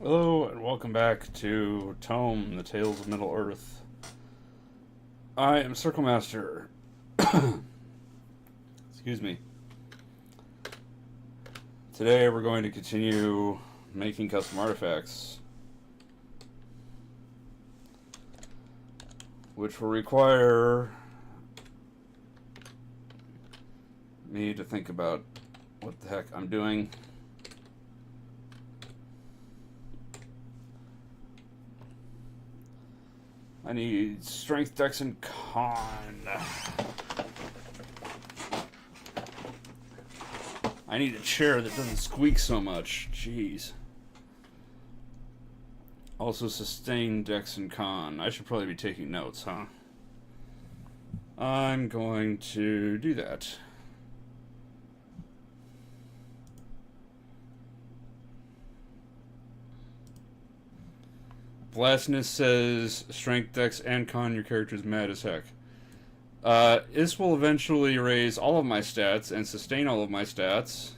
Hello and welcome back to ToME, the Tales of Middle Earth. I am Circle Master. Excuse me. Today we're going to continue making custom artifacts, which will require me to think about what the heck I'm doing. I need strength, dex, and con. I need a chair that doesn't squeak so much. Jeez. Also sustain, dex, and con. I should probably be taking notes, huh? I'm going to do that. Blastness says strength, dex, and con. Your character's mad as heck. This will eventually raise all of my stats and sustain all of my stats,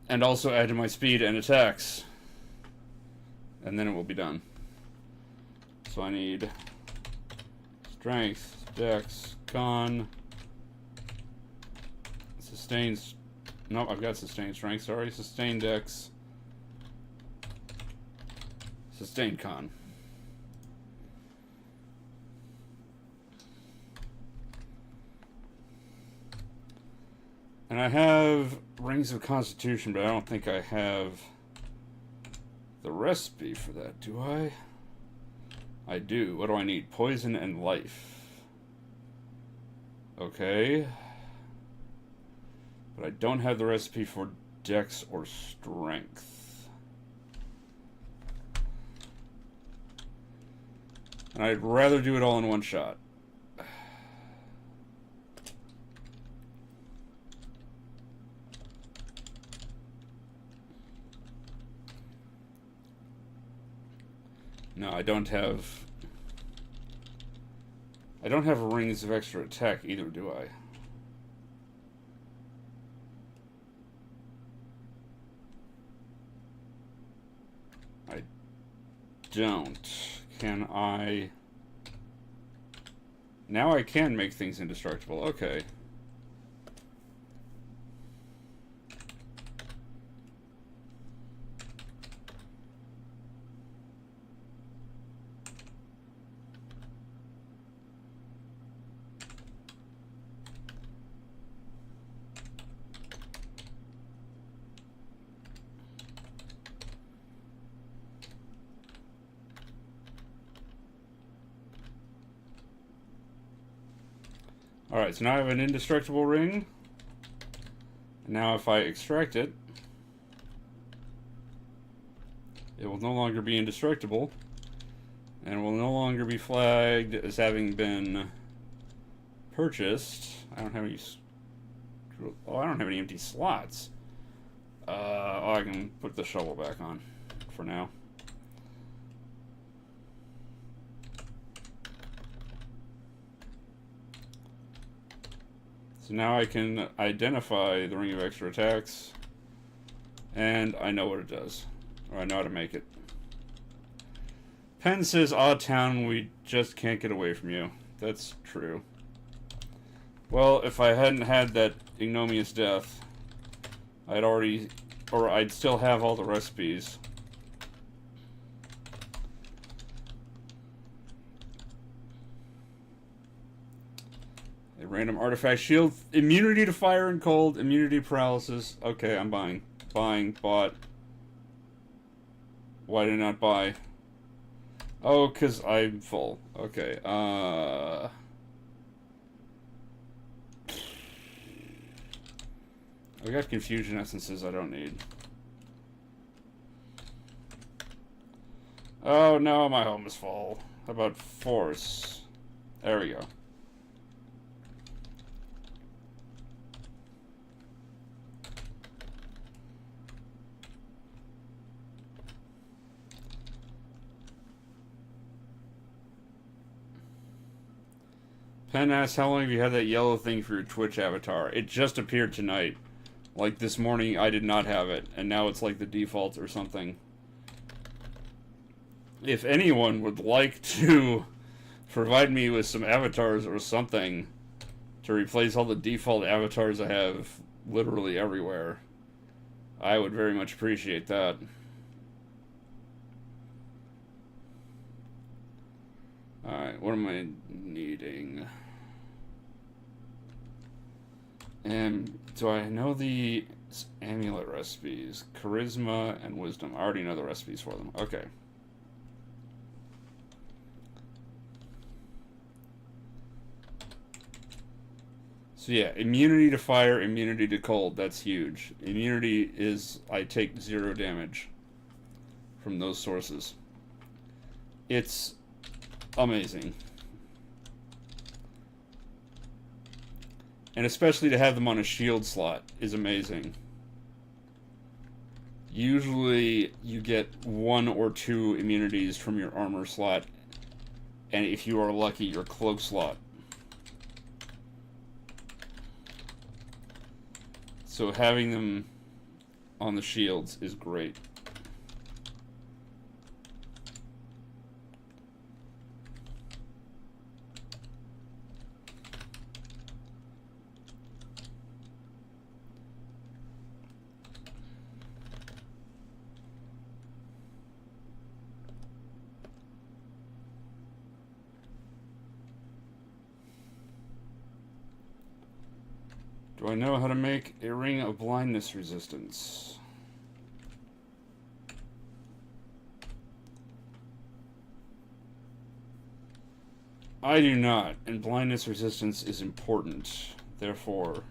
and also add to my speed and attacks. And then it will be done. So I need strength, dex, con, sustains. No, I've got sustained strength. Sorry, sustained dex. Sustained con. And I have Rings of Constitution, but I don't think I have the recipe for that, do I? I do. What do I need? Poison and life. Okay. But I don't have the recipe for dex or strength. And I'd rather do it all in one shot. No, I don't have rings of extra attack either, do I? I don't. Can I... Now I can make things indestructible. Okay. Alright, so now I have an indestructible ring. And now if I extract it, it will no longer be indestructible. And will no longer be flagged as having been purchased. I don't have any... Oh, I don't have any empty slots. Oh, I can put the shovel back on for now. So now I can identify the Ring of Extra Attacks, and I know what it does, or I know how to make it. Penn says, "Odd town, we just can't get away from you." That's true. Well, if I hadn't had that ignominious death, I'd still have all the recipes. A random artifact shield, immunity to fire and cold, immunity to paralysis. Okay, I'm buying. Bought. Why did I not buy? Oh, because I'm full. Okay, I got confusion essences I don't need. Oh no, my home is full. How about force? There we go. Penn asks, how long have you had that yellow thing for your Twitch avatar? It just appeared tonight. Like this morning, I did not have it, and now it's like the default or something. If anyone would like to provide me with some avatars or something to replace all the default avatars I have literally everywhere, I would very much appreciate that. Alright, what am I needing? And do I know the amulet recipes? Charisma and wisdom. I already know the recipes for them. Okay. So yeah, immunity to fire, immunity to cold. That's huge. Immunity is I take 0 damage from those sources. It's amazing. And especially to have them on a shield slot is amazing. Usually you get 1 or 2 immunities from your armor slot, and if you are lucky, your cloak slot. So having them on the shields is great. Do I know how to make a ring of blindness resistance? I do not, and blindness resistance is important. Therefore,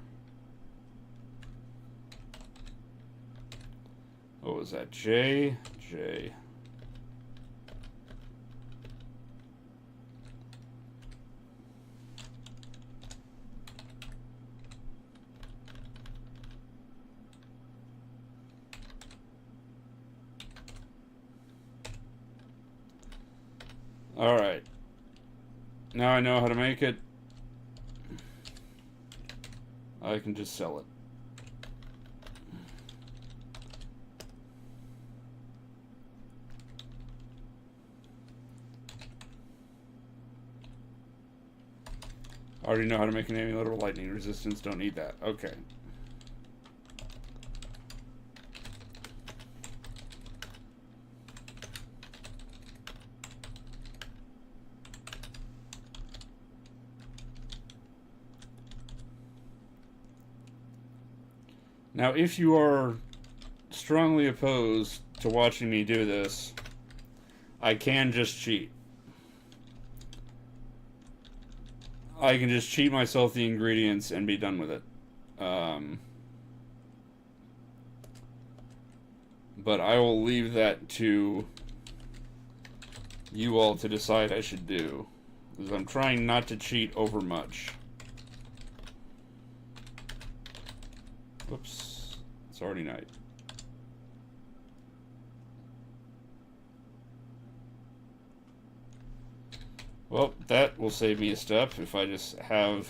what was that? J. Alright. Now I know how to make it. I can just sell it. I already know how to make an amulet of lightning resistance. Don't need that. Okay. Now, if you are strongly opposed to watching me do this, I can just cheat. I can just cheat myself the ingredients and be done with it. But I will leave that to you all to decide I should do. Because I'm trying not to cheat over much. Whoops. It's already night. Well, that will save me a step if I just have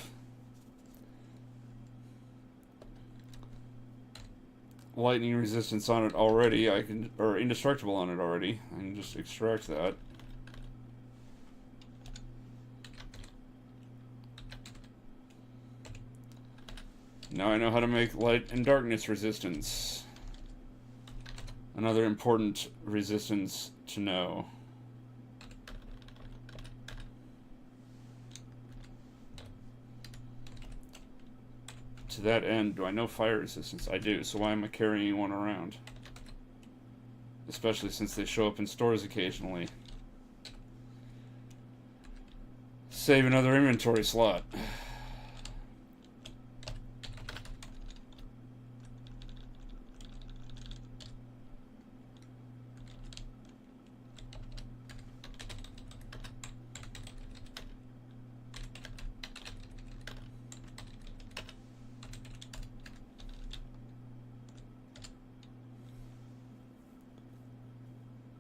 lightning resistance on it already. I can, or indestructible on it already. I can just extract that. Now I know how to make light and darkness resistance. Another important resistance to know. To that end, do I know fire resistance? I do, so why am I carrying one around? Especially since they show up in stores occasionally. Save another inventory slot.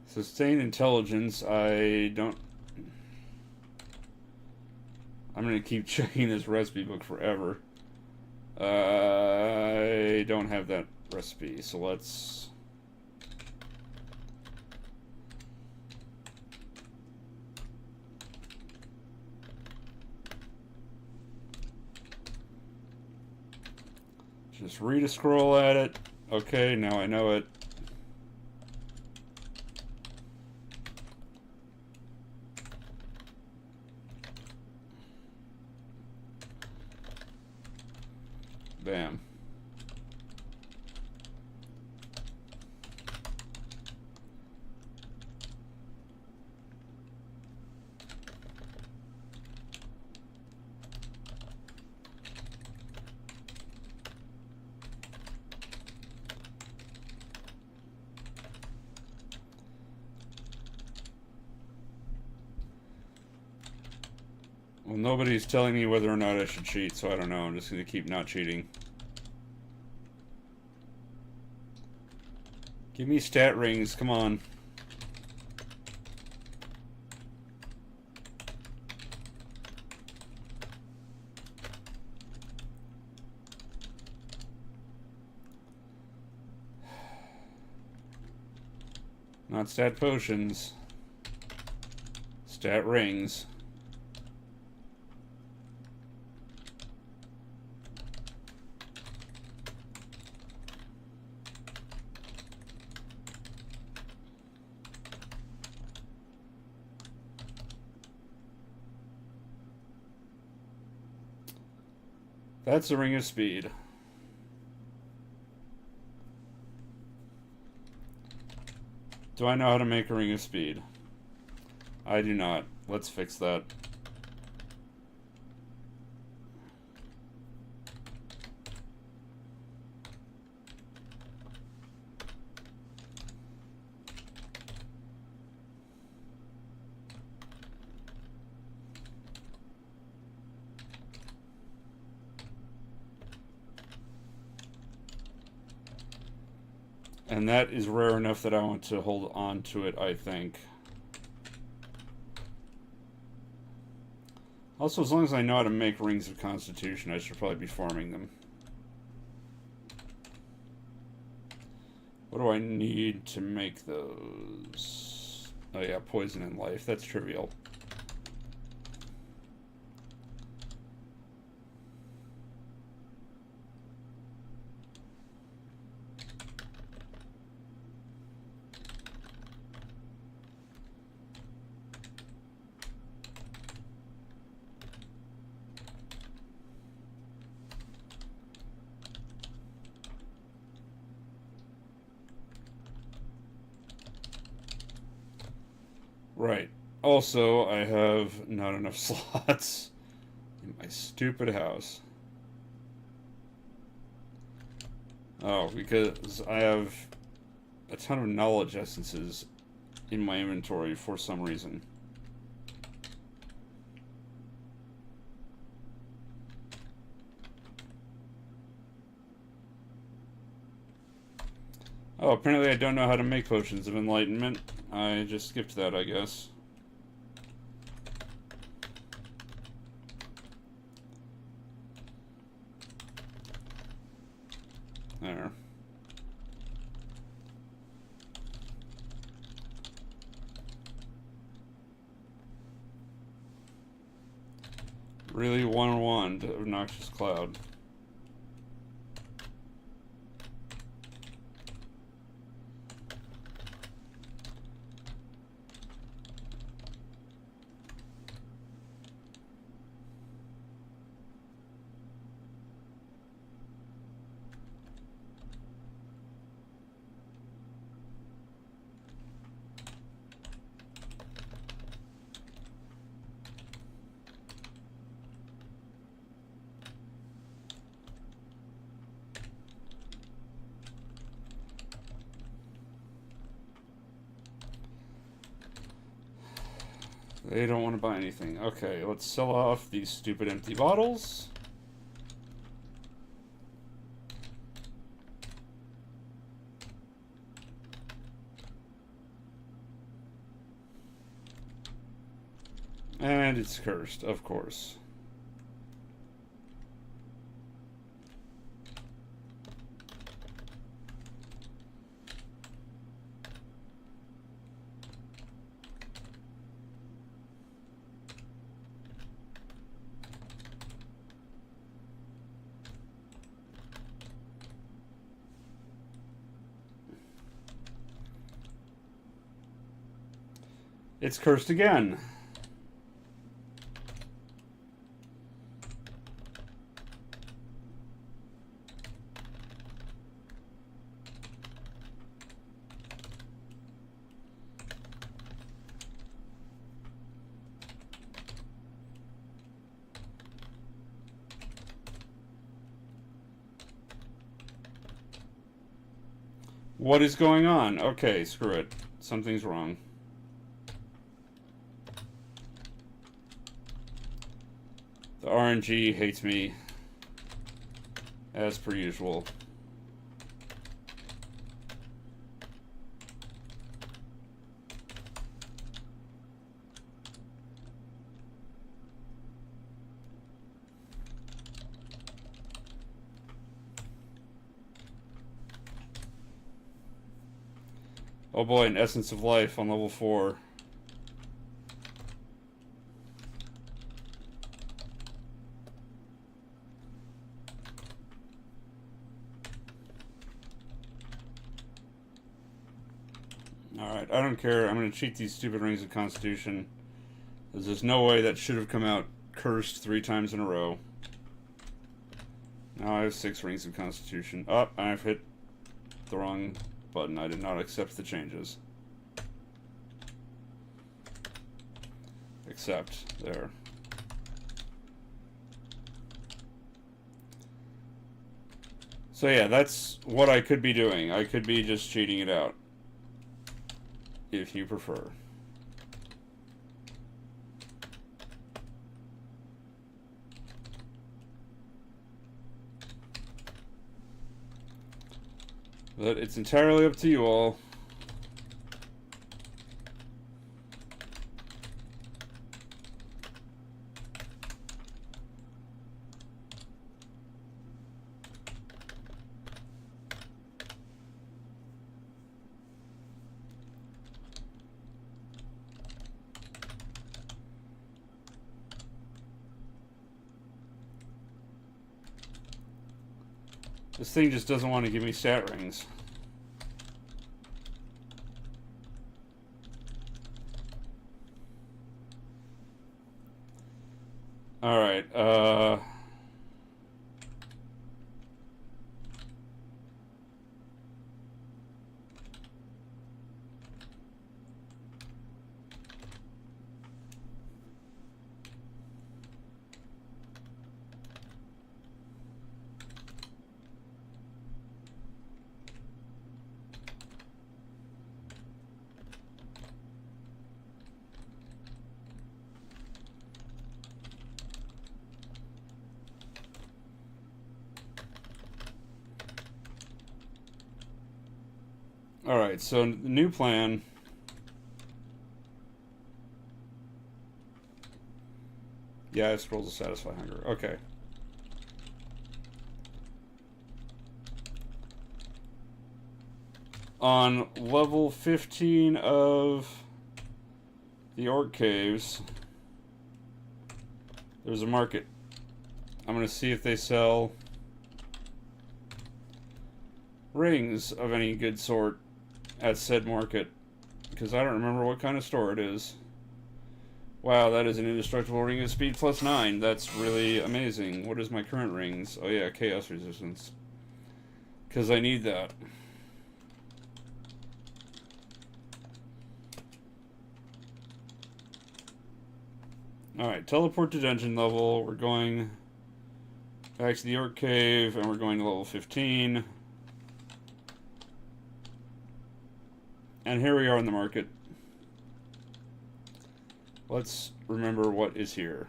Sustained intelligence, I don't... I'm going to keep checking this recipe book forever. I I don't have that recipe, so let's... just read a scroll at it. Okay, now I know it. Bam. Well, nobody's telling me whether or not I should cheat, so I don't know. I'm just going to keep not cheating. Give me stat rings, come on. Not stat potions. Stat rings. That's a ring of speed. Do I know how to make a ring of speed? I do not. Let's fix that. And that is rare enough that I want to hold on to it, I think. Also, as long as I know how to make rings of constitution, I should probably be farming them. What do I need to make those? Oh yeah, poison and life. That's trivial. Right. Also, I have not enough slots in my stupid house. Oh, because I have a ton of knowledge essences in my inventory for some reason. Oh, apparently I don't know how to make potions of enlightenment. I just skipped that, I guess. There. Really, one wand of Noxious Cloud. They don't want to buy anything. Okay, let's sell off these stupid empty bottles. And it's cursed, of course. It's cursed again. What is going on? Okay, screw it. Something's wrong. The RNG hates me, as per usual. Oh boy, an Essence of Life on level 4. Alright, I don't care. I'm going to cheat these stupid Rings of Constitution. There's no way that should have come out cursed 3 times in a row. Now I have 6 Rings of Constitution. Oh, I've hit the wrong button. I did not accept the changes. Accept. There. So yeah, that's what I could be doing. I could be just cheating it out. If you prefer. But it's entirely up to you all. This thing just doesn't want to give me stat rings. Alright, Alright, so the new plan. Yeah, I have scrolls to satisfy hunger. Okay. On level 15 of the Orc Caves, there's a market. I'm going to see if they sell rings of any good sort at said market, because I don't remember what kind of store it is. Wow, that is an indestructible ring of speed plus 9. That's really amazing. What is my current rings? Oh yeah, chaos resistance. Because I need that. Alright, teleport to dungeon level. We're going back to the Orc Cave, and we're going to level 15. And here we are in the market. Let's remember what is here.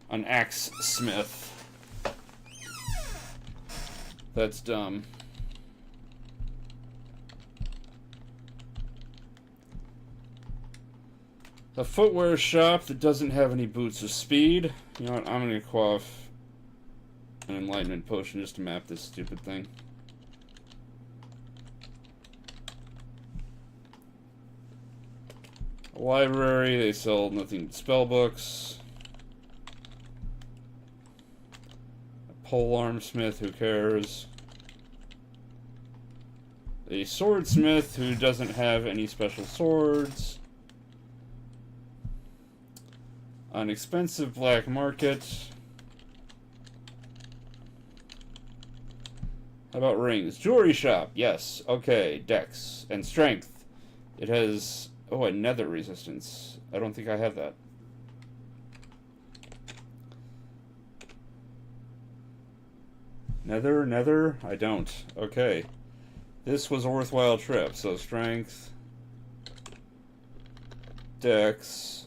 An axe smith. That's dumb. A footwear shop that doesn't have any boots of speed. You know what? I'm going to quaff an enlightenment potion just to map this stupid thing. Library, they sell nothing but spell books. A polearm smith, who cares? A swordsmith who doesn't have any special swords. An expensive black market. How about rings? Jewelry shop. Yes. Okay. Dex. And strength. It has... Oh, a nether resistance. I don't think I have that. Nether? I don't. Okay. This was a worthwhile trip. So strength. Dex.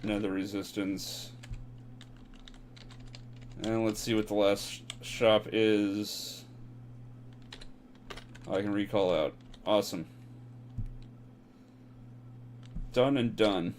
Nether resistance. And let's see what the last shop is. I can recall out. Awesome. Done and done.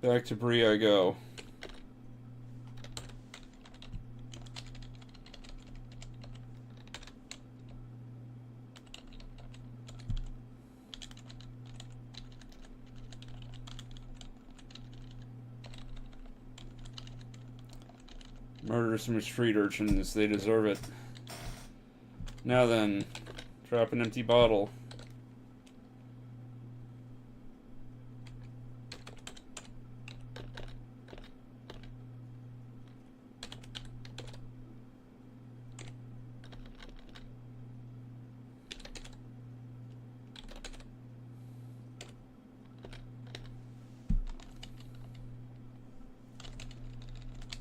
Back to Bree I go. Murder some street urchins. They deserve it. Now then, drop an empty bottle.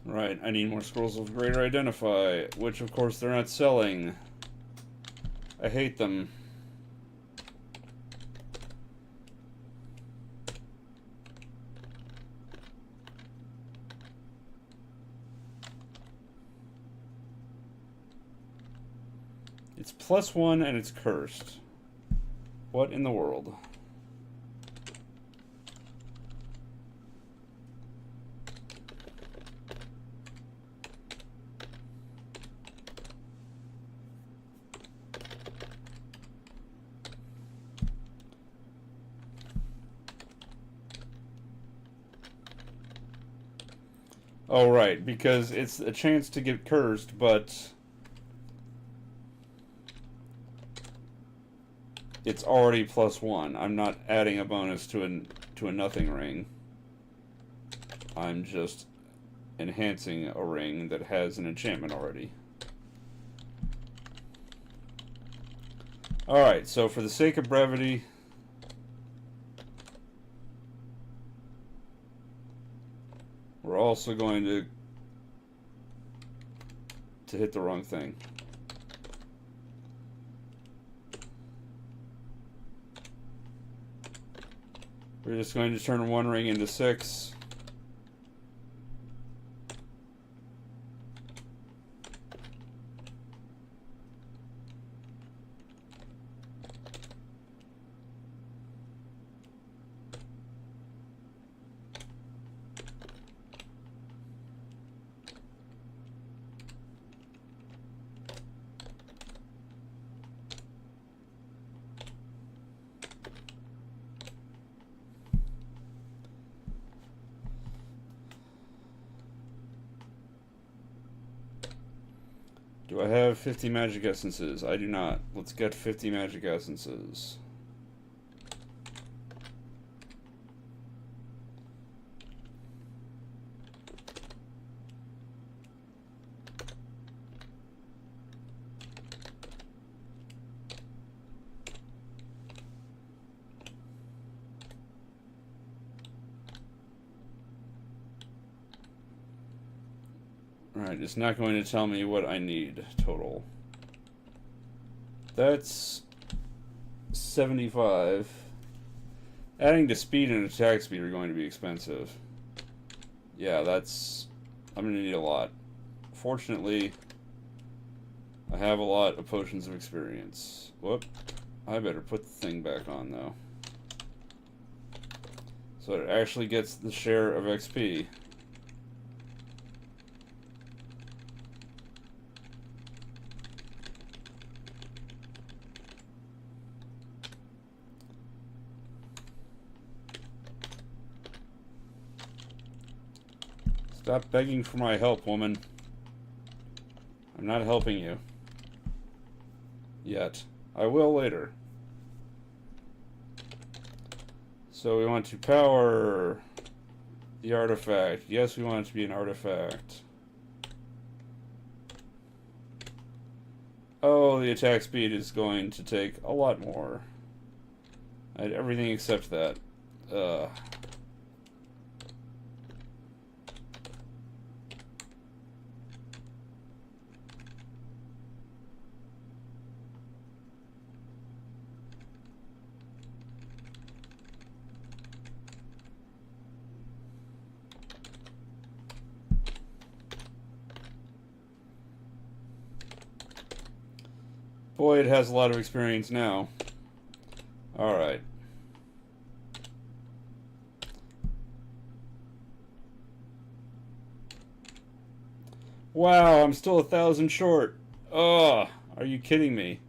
Right, I need more scrolls of greater identify, which of course they're not selling. I hate them. It's +1 and it's cursed. What in the world? Oh, right, because it's a chance to get cursed, but it's already +1. I'm not adding a bonus to a nothing ring. I'm just enhancing a ring that has an enchantment already. Alright, so for the sake of brevity, we're also going to hit the wrong thing. We're just going to turn one ring into 6. Do I have 50 magic essences? I do not. Let's get 50 magic essences. Alright, it's not going to tell me what I need total. That's 75. Adding to speed and attack speed are going to be expensive. Yeah, that's... I'm going to need a lot. Fortunately, I have a lot of potions of experience. Whoop. I better put the thing back on, though. So it actually gets the share of XP. Stop begging for my help, woman. I'm not helping you. Yet. I will later. So we want to power the artifact. Yes, we want it to be an artifact. Oh, the attack speed is going to take a lot more. I had everything except that. Boy, it has a lot of experience now. Alright. Wow, I'm still 1,000 short. Ugh, are you kidding me?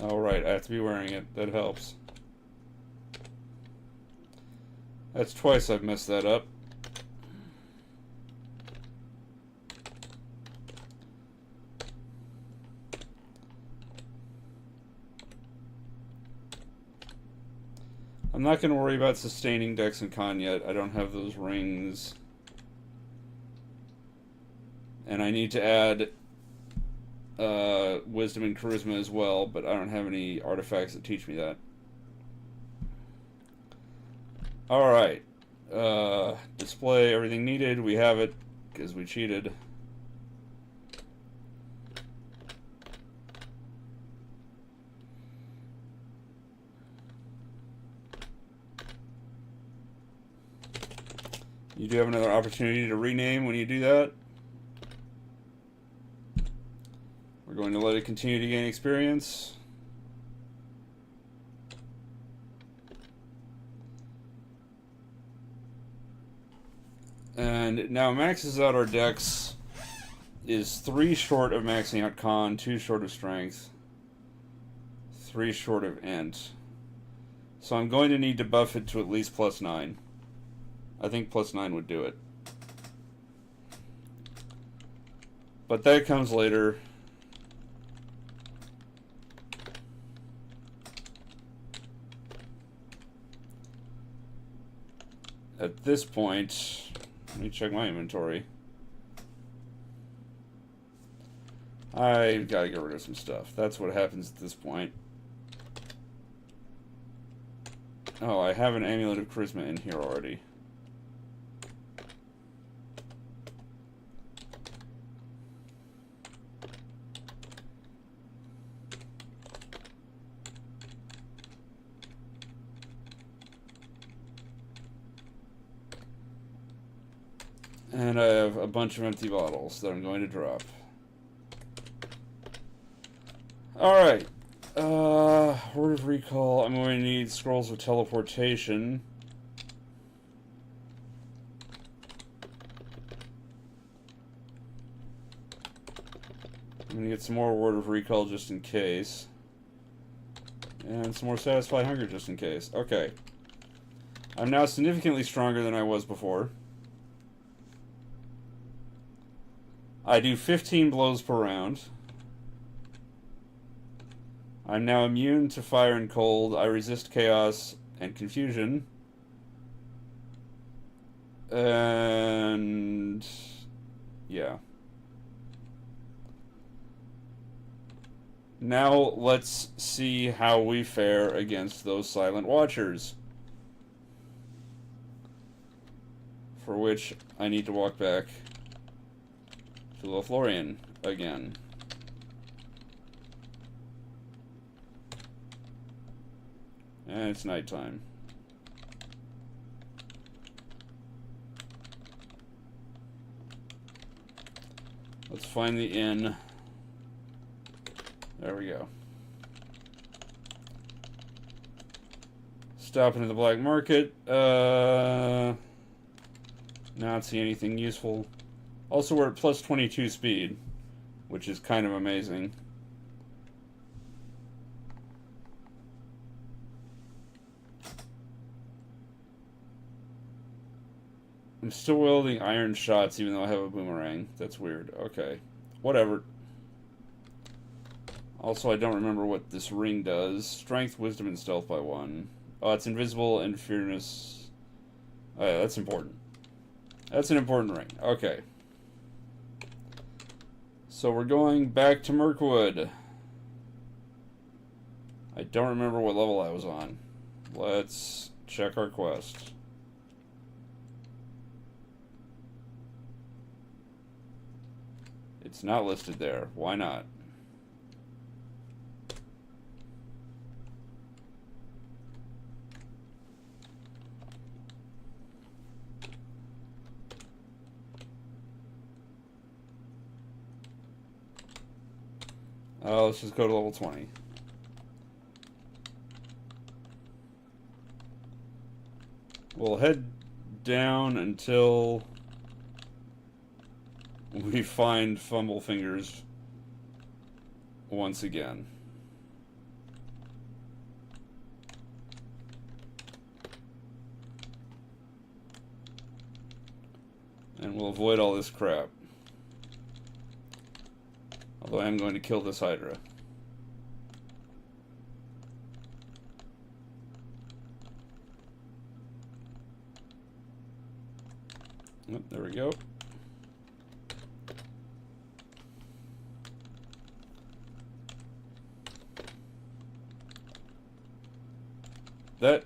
Alright, I have to be wearing it. That helps. That's twice I've messed that up. I'm not going to worry about sustaining Dex and Con yet. I don't have those rings. And I need to add Wisdom and Charisma as well, but I don't have any artifacts that teach me that. Alright. Display everything needed. We have it, because we cheated. You do have another opportunity to rename when you do that. We're going to let it continue to gain experience. And now maxes out our Dex is 3 short of maxing out Con, 2 short of Strength, 3 short of Int. So I'm going to need to buff it to at least +9. I think +9 would do it. But that comes later. At this point, let me check my inventory. I've got to get rid of some stuff. That's what happens at this point. Oh, I have an Amulet of Charisma in here already. And I have a bunch of empty bottles that I'm going to drop. Alright. Word of Recall. I'm going to need Scrolls of Teleportation. I'm going to get some more Word of Recall just in case. And some more Satisfy Hunger just in case. Okay. I'm now significantly stronger than I was before. I do 15 blows per round. I'm now immune to fire and cold. I resist chaos and confusion. And yeah. Now let's see how we fare against those Silent Watchers. For which I need to walk back to Lothlorien again. And it's nighttime. Let's find the inn. There we go. Stop into the black market. Not see anything useful. Also, we're at +22 speed. which is kind of amazing. I'm still wielding iron shots even though I have a boomerang. That's weird. Okay. Whatever. Also, I don't remember what this ring does. Strength, wisdom, and stealth by 1. Oh, it's invisible and fearless. Oh, yeah, that's important. That's an important ring. Okay. So we're going back to Mirkwood. I don't remember what level I was on. Let's check our quest. It's not listed there. Why not? Let's just go to level 20. We'll head down until we find Fumble Fingers once again. And we'll avoid all this crap. Although I am going to kill this Hydra. Oh, there we go. That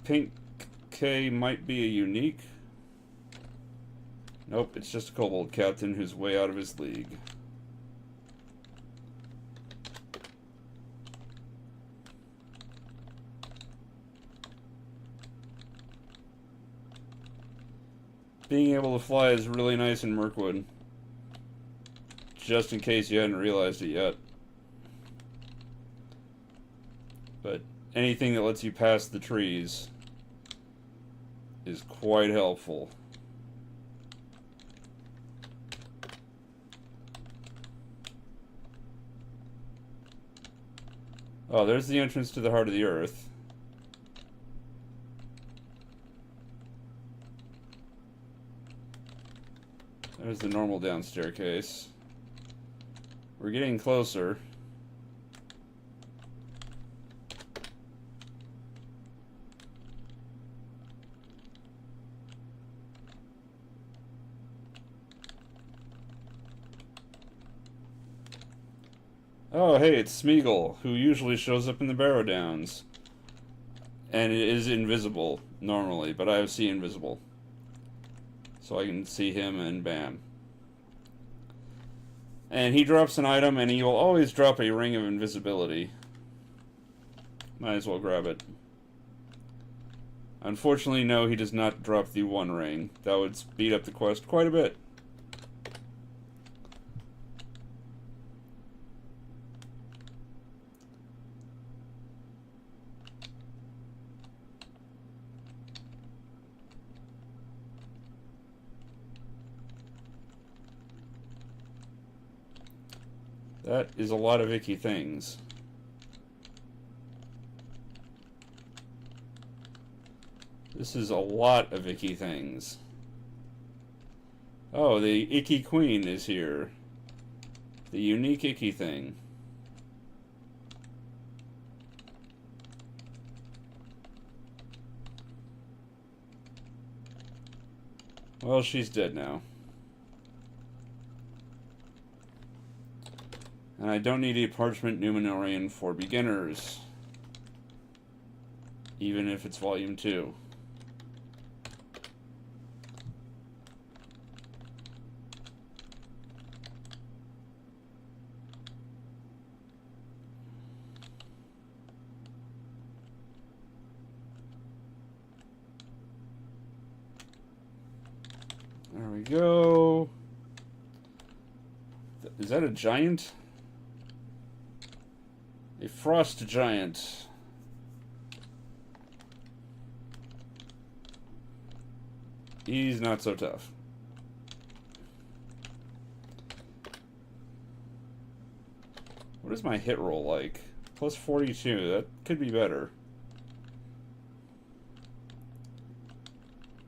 pink K might be a unique. Nope, it's just a kobold captain who's way out of his league. Being able to fly is really nice in Mirkwood. Just in case you hadn't realized it yet. But anything that lets you pass the trees is quite helpful. Oh, there's the entrance to the heart of the earth. There's the normal down staircase. We're getting closer. Oh, hey, it's Smeagol, who usually shows up in the Barrow Downs. And it is invisible, normally, but I have see invisible. So I can see him and bam. And he drops an item and he will always drop a ring of invisibility. Might as well grab it. Unfortunately, no, he does not drop the one ring. That would speed up the quest quite a bit. That is a lot of icky things. This is a lot of icky things. Oh, the Icky Queen is here. The unique icky thing. Well, she's dead now. And I don't need a parchment Numenorian for beginners. Even if it's volume 2. There we go. Is that a giant? A frost giant. He's not so tough. What is my hit roll like? Plus 42. That could be better.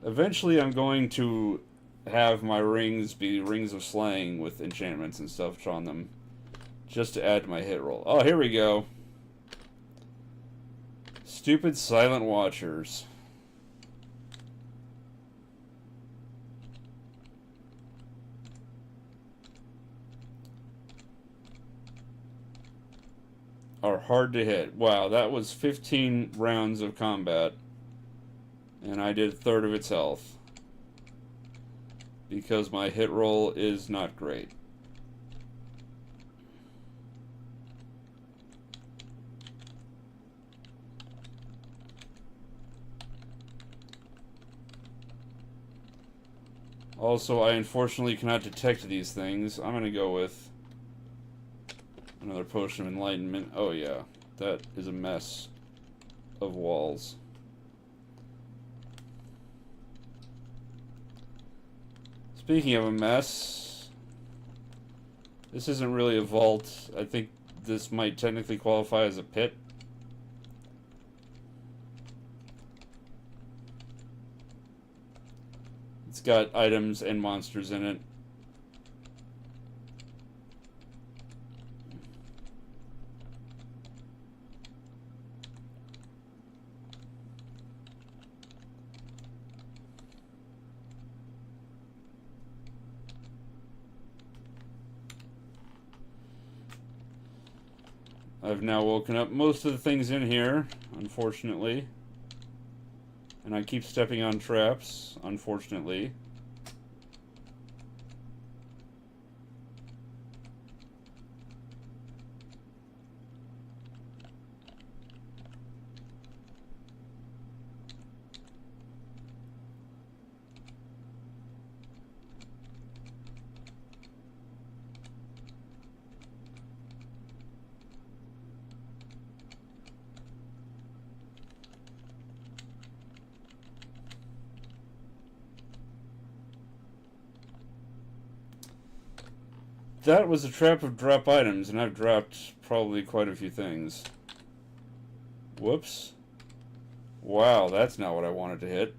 Eventually, I'm going to have my rings be rings of slaying with enchantments and stuff on them, just to add to my hit roll. Oh, here we go. Stupid silent watchers. Are hard to hit. Wow, that was 15 rounds of combat. And I did a third of its health. Because my hit roll is not great. Also, I unfortunately cannot detect these things. I'm going to go with another potion of enlightenment. Oh yeah, that is a mess of walls. Speaking of a mess, this isn't really a vault. I think this might technically qualify as a pit. It's got items and monsters in it. I've now woken up most of the things in here, unfortunately. And I keep stepping on traps, unfortunately. That was a trap of drop items, and I've dropped probably quite a few things. Whoops. Wow, that's not what I wanted to hit.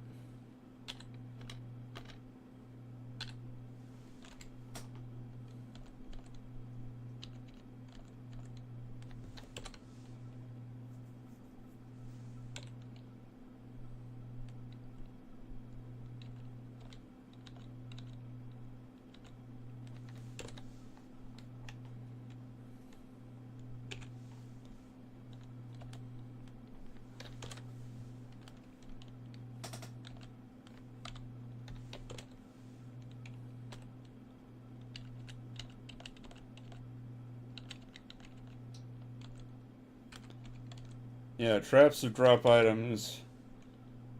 Yeah, traps of drop items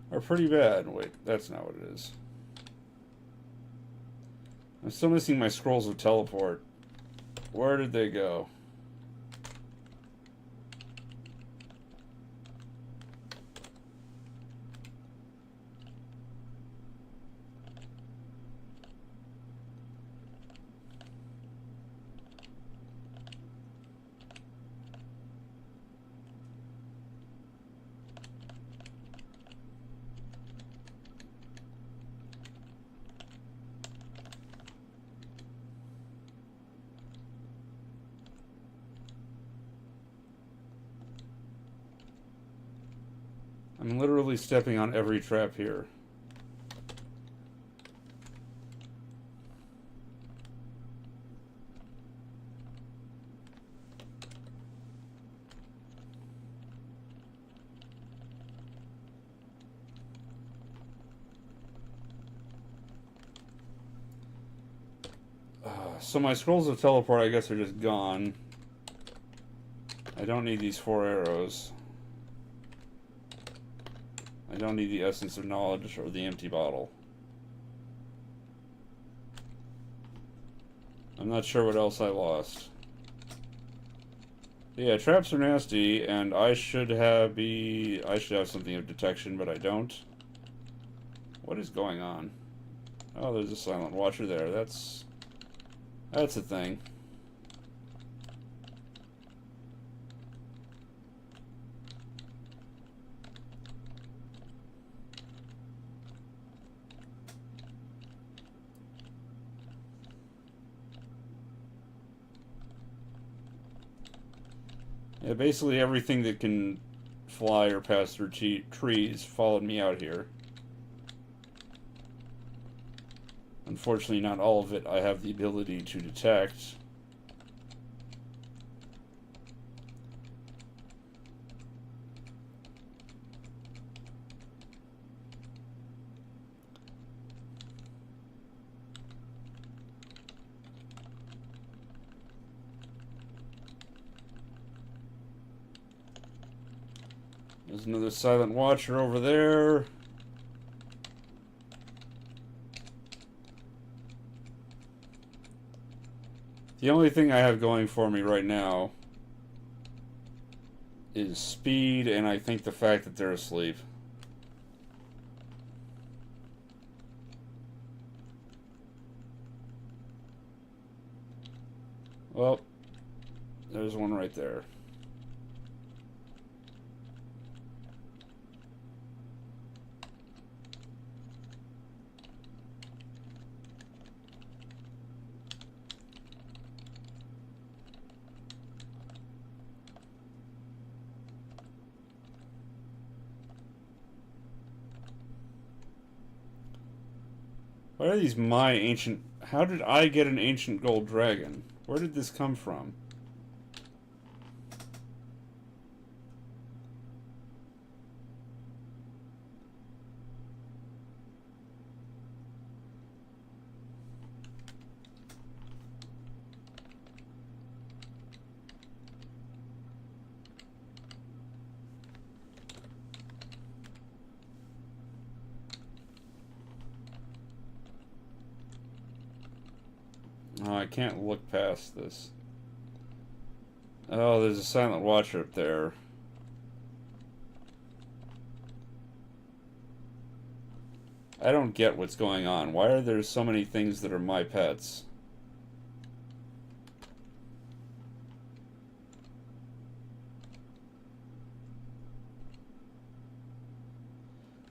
are pretty bad. Wait, that's not what it is. I'm still missing my scrolls of teleport. Where did they go? I'm literally stepping on every trap here. So my scrolls of teleport, I guess, are just gone. I don't need these 4 arrows. I don't need the essence of knowledge or the empty bottle. I'm not sure what else I lost. Yeah, traps are nasty, and I should have something of detection, but I don't. What is going on? Oh, there's a silent watcher there. That's a thing. Yeah, basically everything that can fly or pass through trees followed me out here. Unfortunately, not all of it I have the ability to detect. There's another silent watcher over there. The only thing I have going for me right now is speed, and I think the fact that they're asleep. Well, there's one right there. What are these my ancient... How did I get an ancient gold dragon? Where did this come from? Oh, I can't look past this. Oh, there's a silent watcher up there. I don't get what's going on. Why are there so many things that are my pets?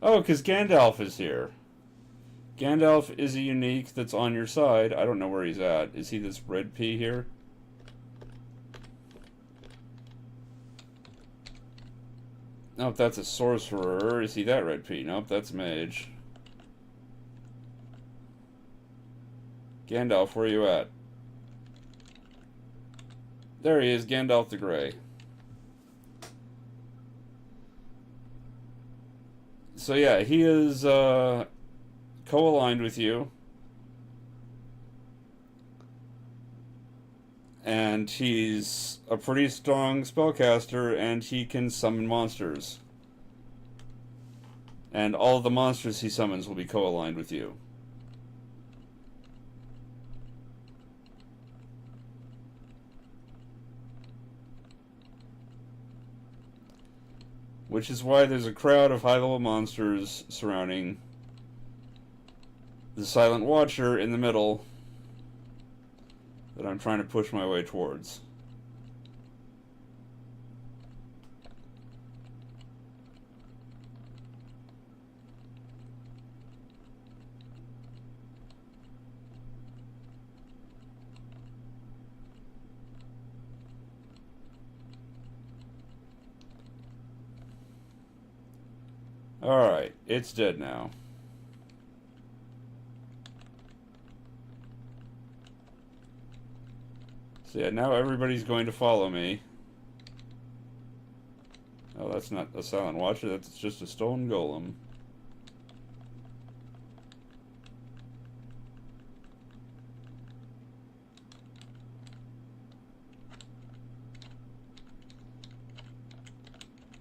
Oh, because Gandalf is here. Gandalf is a unique that's on your side. I don't know where he's at. Is he this red pea here? Nope, that's a sorcerer. Is he that red pea? Nope, that's mage. Gandalf, where are you at? There he is, Gandalf the Grey. So yeah, he is co-aligned with you. And he's a pretty strong spellcaster, and he can summon monsters. And all of the monsters he summons will be co-aligned with you. Which is why there's a crowd of high-level monsters surrounding the Silent Watcher in the middle that I'm trying to push my way towards. Alright, it's dead now. So yeah, now everybody's going to follow me. Oh, that's not a silent watcher, that's just a stone golem.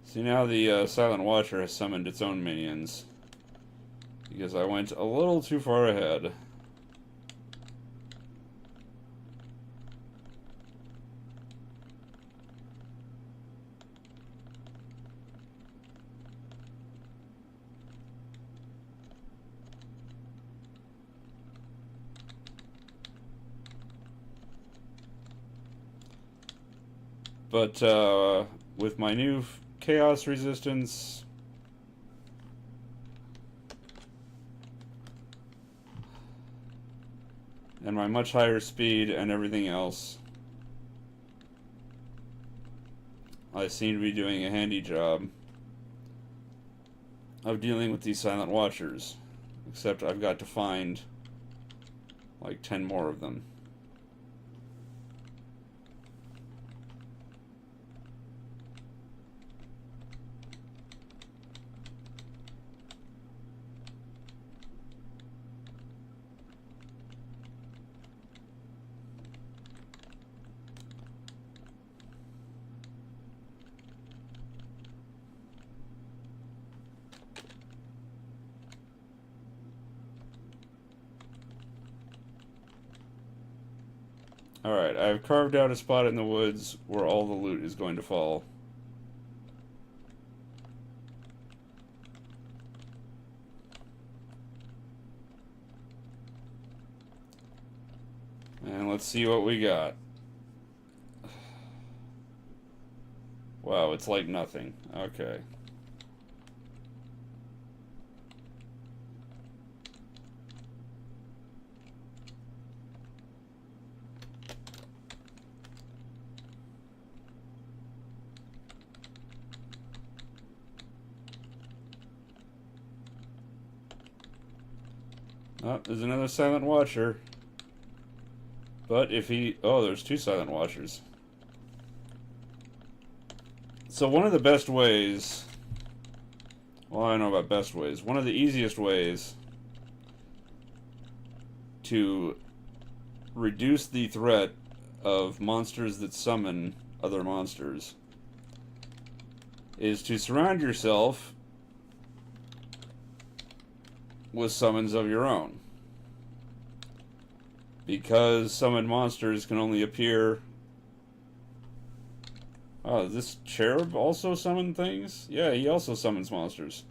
See, now the silent watcher has summoned its own minions. Because I went a little too far ahead. But with my new chaos resistance, and my much higher speed and everything else, I seem to be doing a handy job of dealing with these silent watchers. Except I've got to find like 10 more of them. Alright, I've carved out a spot in the woods where all the loot is going to fall. And let's see what we got. Wow, it's like nothing. Okay. Oh, there's another silent watcher. But if he... Oh, there's 2 silent watchers. So one of the best ways... Well, I don't know about best ways. One of the easiest ways to reduce the threat of monsters that summon other monsters is to surround yourself with summons of your own. Because summoned monsters can only appear... Oh, does this cherub also summon things? Yeah, he also summons monsters.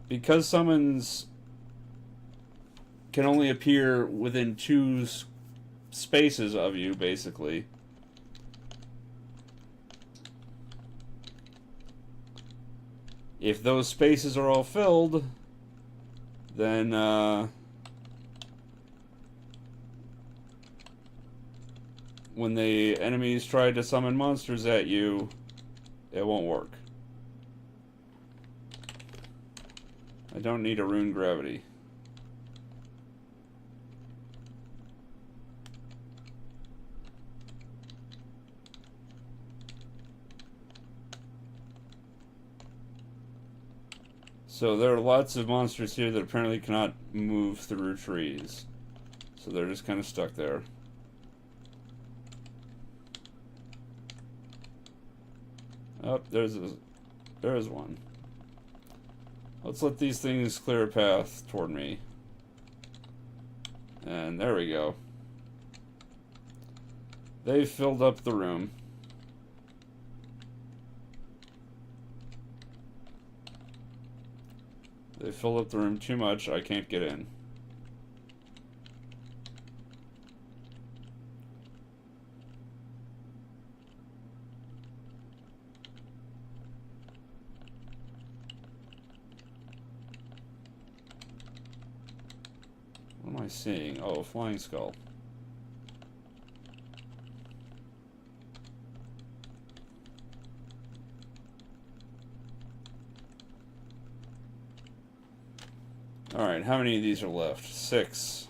Because summons can only appear within 2 spaces of you, basically. If those spaces are all filled, then, when the enemies try to summon monsters at you, it won't work. I don't need a rune gravity. So there are lots of monsters here that apparently cannot move through trees. So they're just kind of stuck there. Oh, there is one. Let's let these things clear a path toward me. And there we go. They've filled up the room. They filled up the room too much, I can't get in. What am I seeing? Oh, a flying skull. Alright, how many of these are left? 6.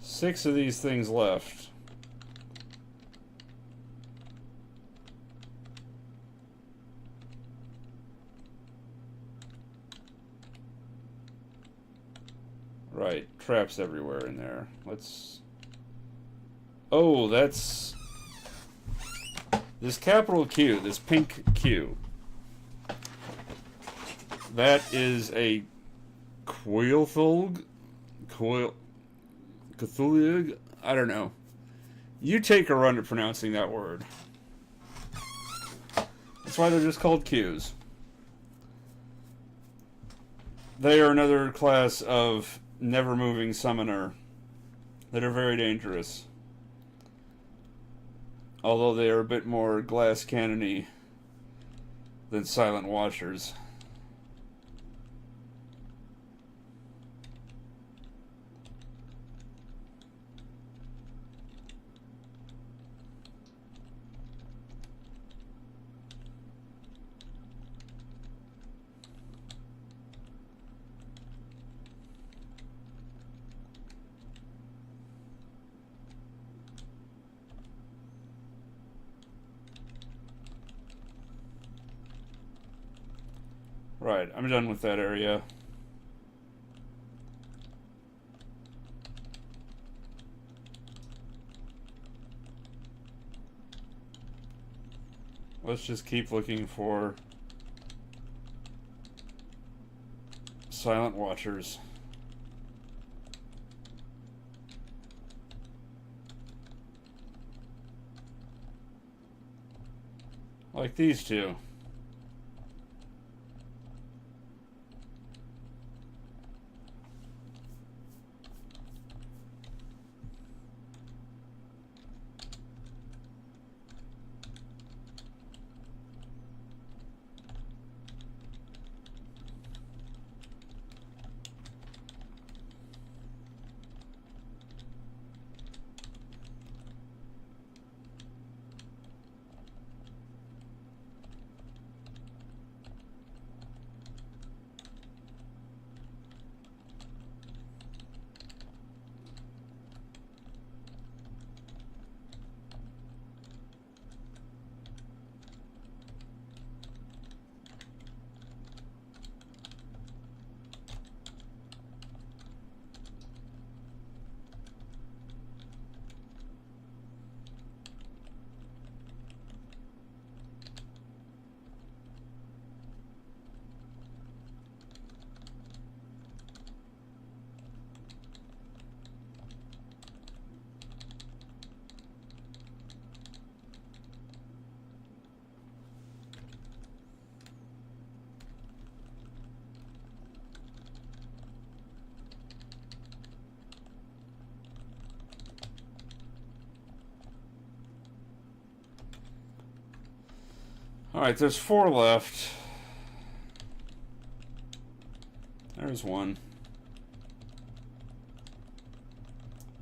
6 of these things left. Right, traps everywhere in there. Let's... Oh, that's... This capital Q, this pink Q. That is a Coilthulg? Cthulhu? I don't know. You take a run at pronouncing that word. That's why they're just called Qs. They are another class of never-moving summoner that are very dangerous. Although they are a bit more glass cannon-y than silent watchers. Right, I'm done with that area. Let's just keep looking for silent watchers. Like these two. Alright, there's 4 left. There's one.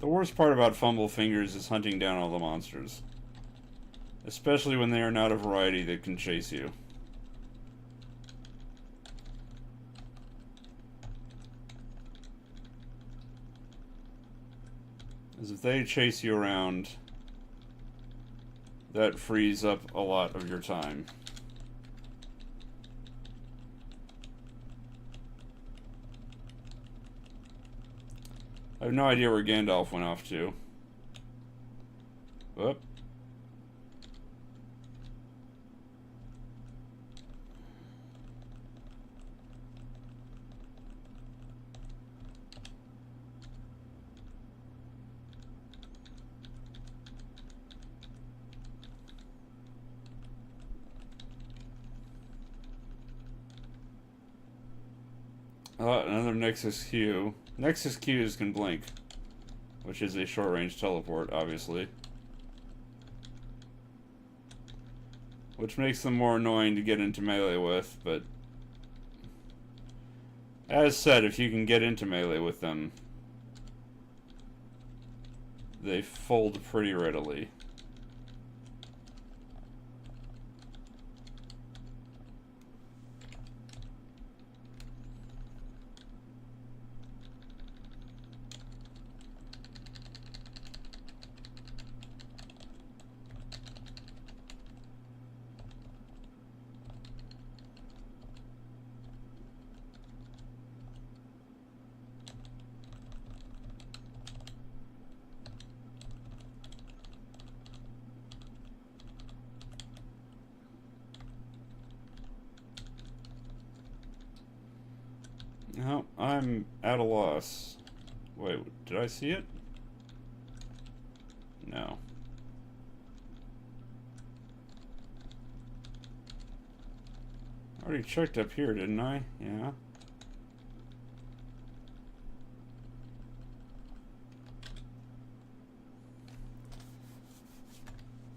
The worst part about Fumble Fingers is hunting down all the monsters. Especially when they are not a variety that can chase you. As if they chase you around, that frees up a lot of your time. I have no idea where Gandalf went off to. Whoop. Another Nexus Q. Nexus Qs can blink, which is a short-range teleport, obviously. Which makes them more annoying to get into melee with, but... as said, if you can get into melee with them, they fold pretty readily. No, I'm at a loss. Wait, did I see it? No. I already checked up here, didn't I? Yeah.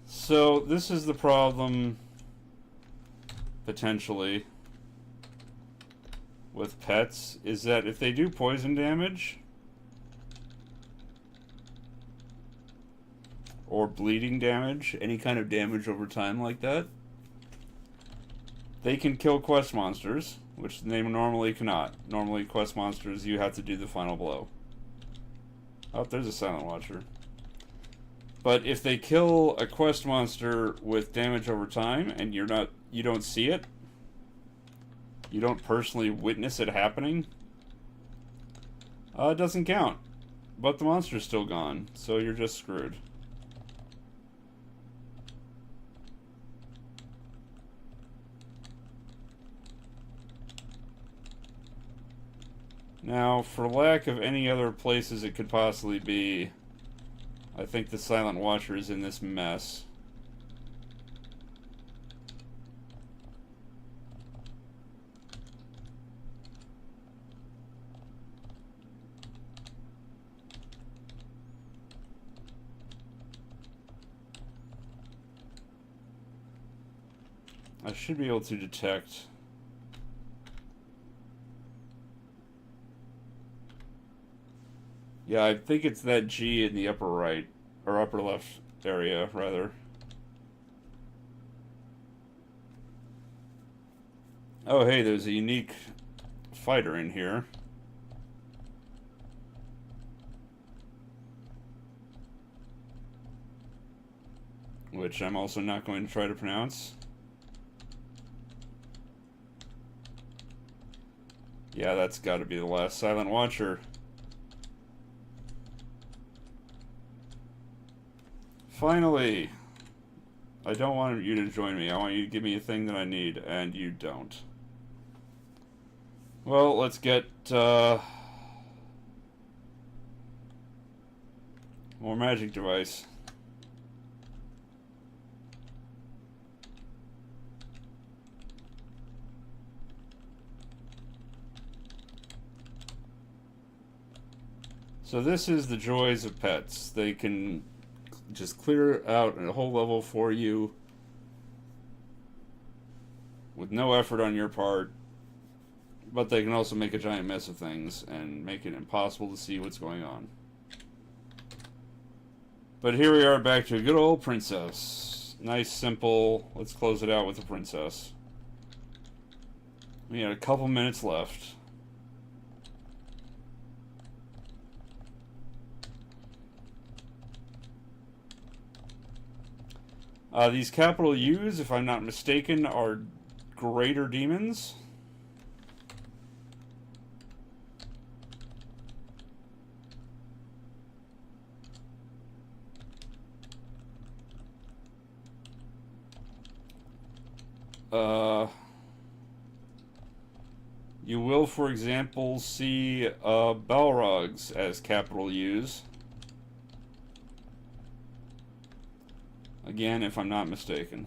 So, this is the problem, potentially, with pets, is that if they do poison damage or bleeding damage, any kind of damage over time like that, they can kill quest monsters, which they normally cannot. Normally quest monsters, you have to do the final blow. Oh, there's a silent watcher. But if they kill a quest monster with damage over time and you don't see it, you don't personally witness it happening, it doesn't count. But the monster's still gone, so you're just screwed. Now, for lack of any other places it could possibly be, I think the Silent Watcher is in this mess. I should be able to detect. Yeah, I think it's that G in the upper right, or upper left area, rather. Oh, hey, there's a unique fighter in here. Which I'm also not going to try to pronounce. Yeah, that's got to be the last Silent Watcher. Finally! I don't want you to join me. I want you to give me a thing that I need, and you don't. Well, let's get, more magic device. So this is the joys of pets. They can just clear out a whole level for you with no effort on your part, but they can also make a giant mess of things and make it impossible to see what's going on. But here we are back to a good old princess. Nice, simple. Let's close it out with a princess. We got a couple minutes left. These capital U's, if I'm not mistaken, are greater demons. You will, for example, see Balrogs as capital U's. Again, if I'm not mistaken.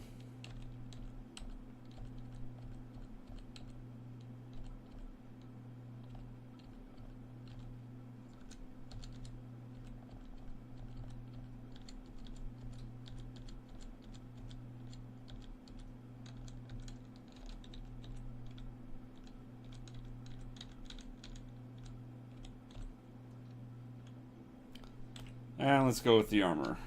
And let's go with the armor.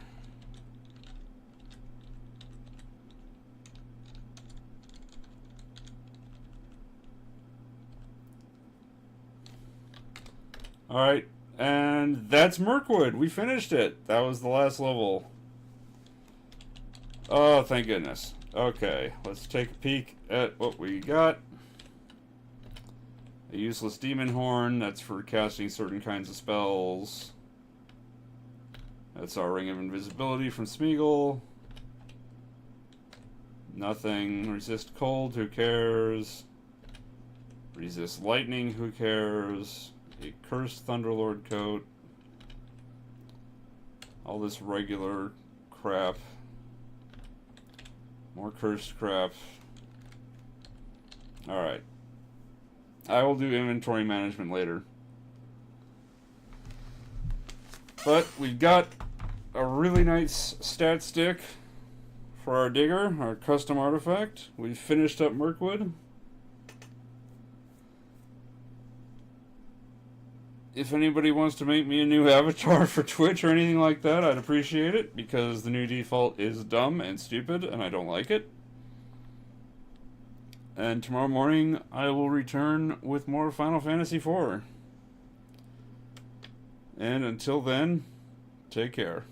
Alright, and that's Mirkwood. We finished it. That was the last level. Oh, thank goodness. Okay, let's take a peek at what we got. A useless demon horn. That's for casting certain kinds of spells. That's our ring of invisibility from Smeagol. Nothing. Resist cold, who cares? Resist lightning, who cares? A cursed Thunderlord coat. All this regular crap. More cursed crap. Alright. I will do inventory management later. But we've got a really nice stat stick for our digger, our custom artifact. We've finished up Mirkwood. If anybody wants to make me a new avatar for Twitch or anything like that, I'd appreciate it, because the new default is dumb and stupid, and I don't like it. And tomorrow morning, I will return with more Final Fantasy IV. And until then, take care.